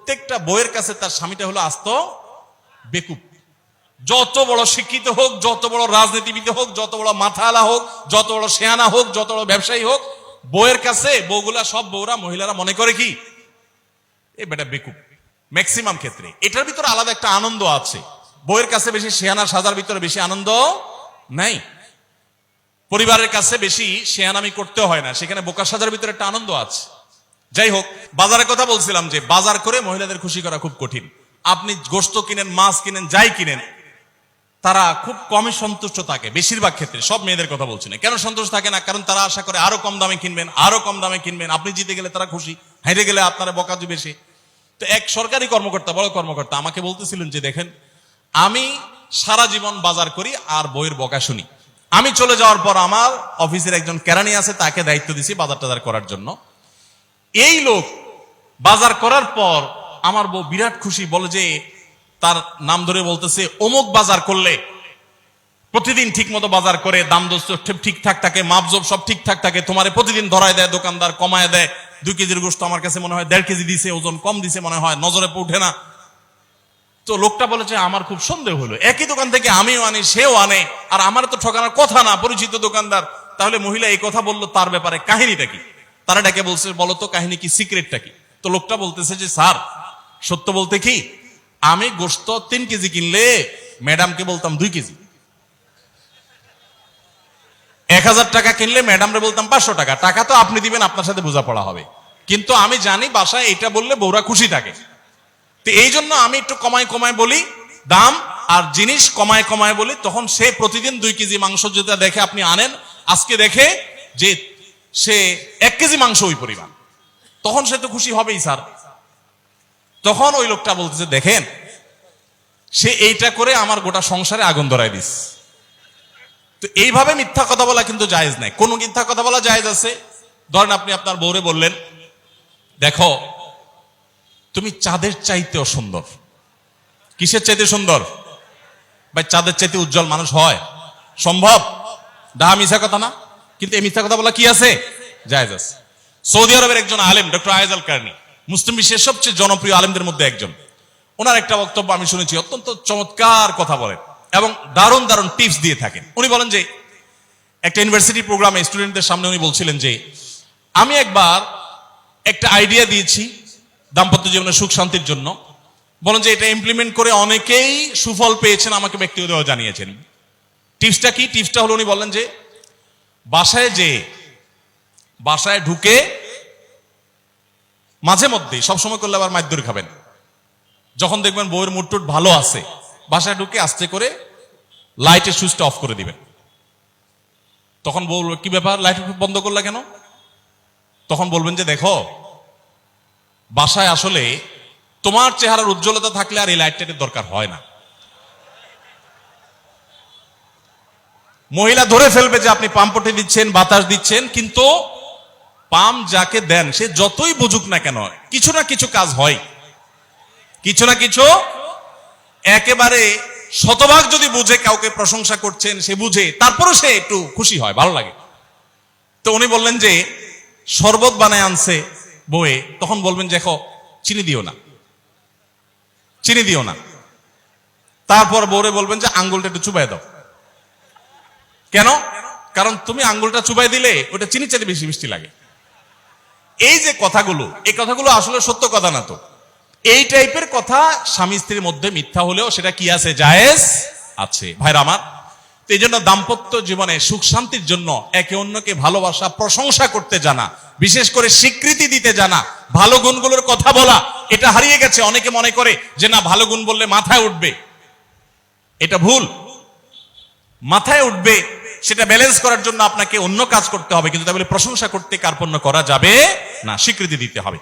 প্রত্যেকটা বউয়ের কাছে তার স্বামীটা হলো আস্ত বেকুব। যত বড় শিক্ষিত হোক, যত বড় রাজনীতিবিদ হোক, যত বড় মাথাওয়ালা হোক, যত বড় শেয়ানা হোক, যত বড় ব্যবসায়ী হোক, বউয়ের কাছে বউগুলা সব বউরা মহিলারা মনে করে কি এই বেটা বেকুব। ম্যাক্সিমাম ক্ষেত্রে এটার ভিতরে আলাদা একটা আনন্দ আছে। বউয়ের কাছে বেশি শেয়ানা সাজার ভিতরে বেশি আনন্দ নাই। পরিবারের কাছে বেশি শেয়ানামি করতে হয় না, সেখানে বোকা সাজার ভিতরে একটা আনন্দ আছে। যাই হোক, বাজারের কথা বলছিলাম যে বাজার করে মহিলাদের খুশি করা খুব কঠিন। আপনি গোশত কিনেন, মাছ কিনেন, যাই কিনেন, তারা খুব কমই সন্তুষ্ট থাকে বেশিরভাগ ক্ষেত্রে। সব মেয়েদের কথা বলছি না। কেন সন্তুষ্ট থাকে না? কারণ তারা আশা করে আরো কম দামে কিনবেন, আরো কম দামে কিনবেন। আপনি জিতে গেলে তারা খুশি, হেরে গেলে আপনারা বকা দিবে সে। তো এক সরকারি কর্মকর্তা, বড় কর্মকর্তা আমাকে বলতেছিলেন যে দেখেন, আমি সারা জীবন বাজার করি আর বইয়ের বকা শুনি। আমি চলে যাওয়ার পর আমার অফিসের একজন কেরানি আছে, তাকে দায়িত্ব দিছি বাজার টাজার করার জন্য। এই লোক বাজার করার পর আমার বউ বিরাট খুশি, বলে যে তার নাম ধরে বলতেছে অমুক বাজার করলে প্রতিদিন ঠিক মতো বাজার করে, দাম দোস্ত ঠিকঠাক থাকে, মাপজোপ সব ঠিকঠাক থাকে, তোমারে প্রতিদিন ধরায় দেয়, দোকানদার কমায় দেয়। 2 কেজির গোশত আমার কাছে মনে হয় 1.5 কেজি দিছে, ওজন কম দিছে মনে হয়, নজরে উঠে না। তো লোকটা বলেছে আমার খুব সন্দেহ হলো, একই দোকান থেকে আমিও আনি, সেও আনে, আর আমার তো ঠকানোর কথা না, পরিচিত দোকানদার। তাহলে মহিলা এই কথা বললো, তার ব্যাপারে কাহিনীটা কি? তারা ডেকে বলছে বলো তো কাহিনী কি, সিক্রেটটা কি? তো লোকটা বলতেছে যে স্যার, সত্য বলতে কি, আমি গোশত 3 কেজি কিনলে ম্যাডামকে বলতাম 2 কেজি, 1000 টাকা কিনলে ম্যাডামরে বলতাম 500 টাকা। টাকা তো আপনি দিবেন, আপনার সাথে বোঝাপড়া হবে, কিন্তু আমি জানি বাসায় এটা বললে বউরা খুশি থাকে। তো এই জন্য আমি একটু কমায় কমায় বলি দাম, আর জিনিস কমায় কমায় বলি। তখন সে প্রতিদিন 2 কেজি মাংস যেটা দেখে আপনি আনেন, আজকে দেখে যে সে 1 কেজি মাংস ওই পরিমাণ, তখন সে তো খুশি হবেই স্যার। তখন ওই লোকটা বলতেছে দেখেন, সে এইটা করে আমার গোটা সংসারে আগুন ধরায় দিস। তো এইভাবে মিথ্যা কথা বলা কিন্তু জায়েজ নাই। কোন মিথ্যা কথা বলা জায়েজ আছে? ধরেন আপনি আপনার বউরে বললেন দেখো তুমি চাঁদের চাইতেও সুন্দর। কিসের চাইতে সুন্দর? ভাই চাঁদের চাইতে উজ্জ্বল মানুষ হয় সম্ভব? ডাহা মিথ্যা কথা না? কিন্তু এই মিথ্যা কথা বলা কি আছে? জায়েজ আছে। সৌদি আরবের একজন আলেম ডক্টর আয়েজ আল কারনি, মুসলিম বিশ্বের সবচেয়ে জনপ্রিয় আলেমদের মধ্যে একজন, ওনার একটা বক্তব্য আমি শুনেছি, অত্যন্ত চমৎকার কথা বলেন এবং দারুণ দারুণ টিপস দিয়ে থাকেন। উনি বলেন যে একটা ইউনিভার্সিটি প্রোগ্রামে স্টুডেন্টদের সামনে উনি বলছিলেন যে আমি একবার একটা আইডিয়া দিয়েছি দাম্পত্য জীবনের সুখ শান্তির জন্য। বলেন যে এটা ইমপ্লিমেন্ট করে অনেকেই সুফল পেয়েছেন, আমাকে ব্যক্তিগতভাবে জানিয়েছেন। টিপসটা কি? টিপসটা হলো উনি বলেন যে বাসায় ঢুকে মাঝে মধ্যে, সবসময় করলে আবার মাইর ধরে খাবেন, যখন দেখবেন বউয়ের মুড টুট ভালো আছে, বাসায় ঢুকে আস্তে করে লাইটের সুইচটা অফ করে দিবেন। তখন বলবে কি ব্যাপার, লাইট বন্ধ করলা কেন? তখন বলবেন যে দেখো বাসায় আসলে তোমার চেহারার উজ্জ্বলতা থাকলে আর এই লাইটটার দরকার হয় না। মহিলা ধরে ফেলবে যে আপনি পাম্পটে দিচ্ছেন, বাতাস দিচ্ছেন, কিন্তু পাম্প যাকে দেন সে যতই বুঝুক না কেন কিছু না কিছু কাজ হয়, কিছু না কিছু। একেবারে শতভাগ যদি বুঝে কাউকে প্রশংসা করছেন, সে বুঝে, তারপরও সে একটু খুশি হয়, ভালো লাগে। তো উনি বললেন যে শরবত বানায় আনছে বউয়ে, তখন বলবেন দেখো চিনি দিও না, চিনি দিও না। তারপর বউরে বলবেন যে আঙ্গুলটা একটু চুবাই দাও। কেন? কারণ তুমি আঙ্গুলটা চুবাই দিলে ওটা চিনি চাইতে বেশি মিষ্টি লাগে। এই যে কথাগুলো, এই কথাগুলো আসলে সত্য কথা না। তো এই টাইপের কথা স্বামী স্ত্রীর মধ্যে মিথ্যা হলেও সেটা কি আছে? জায়েজ আছে। ভাইরা আমার, এই জন্য দাম্পত্য জীবনে সুখ শান্তির জন্য একে অন্যকে ভালোবাসা, প্রশংসা করতে জানা, বিশেষ করে স্বীকৃতি দিতে জানা, ভালো গুণগুলোর কথা বলা, এটা হারিয়ে গেছে। অনেকে মনে করে যে না, ভালো গুণ বললে মাথায় উঠবে, এটা ভুল। মাথায় উঠবে সেটা ব্যালেন্স করার জন্য আপনাকে অন্য কাজ করতে হবে, কিন্তু তাই বলে প্রশংসা করতে কার্পণ্য করা যাবে না, স্বীকৃতি দিতে হবে।